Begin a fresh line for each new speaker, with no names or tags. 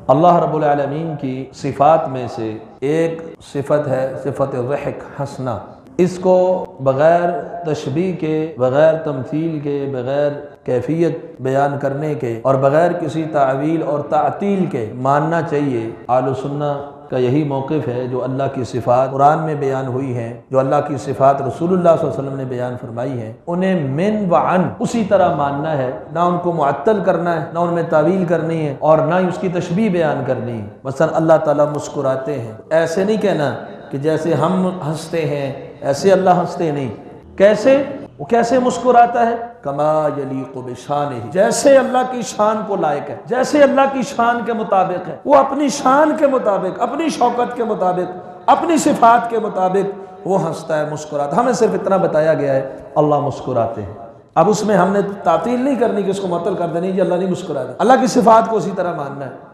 अल्लाह रब्बुल आलमीन की सिफ़ात में से एक सिफ़त है सिफ़त ज़हक हंसना। इसको बग़ैर तशबीह के, बग़ैर तमसील के, बग़ैर कैफियत बयान करने के और बग़ैर किसी तावील और तातील के मानना चाहिए। आलु सुन्ना का यही मौक़िफ़ है। जो अल्लाह की सिफ़ात कुरान में बयान हुई हैं, जो अल्लाह की सिफ़ात रसूलुल्लाह सल्लल्लाहु अलैहि वसल्लम ने बयान फरमाई हैं, उन्हें मिन व अन उसी तरह मानना है। ना उनको मुअत्तल करना है, ना उनमें तावील करनी है और ना ही उसकी तशबीह बयान करनी है। मसलन अल्लाह ताला मुस्कुराते हैं, ऐसे नहीं कहना कि जैसे हम हंसते हैं ऐसे अल्लाह हंसते नहीं। कैसे? वो कैसे मुस्कुराता है? कमा यलीक़ु बिशानिही, जैसे अल्लाह की शान को लायक है, जैसे अल्लाह की शान के मुताबिक है। वो अपनी शान के मुताबिक, अपनी शौकत के मुताबिक, अपनी सिफात के मुताबिक वो हंसता है, मुस्कुराता। हमें सिर्फ इतना बताया गया है अल्लाह मुस्कुराते हैं। अब उसमें हमने तातील नहीं करनी कि उसको मुअत्तल कर देनी कि अल्लाह नहीं मुस्कुराता। अल्लाह की सिफात को उसी तरह मानना है।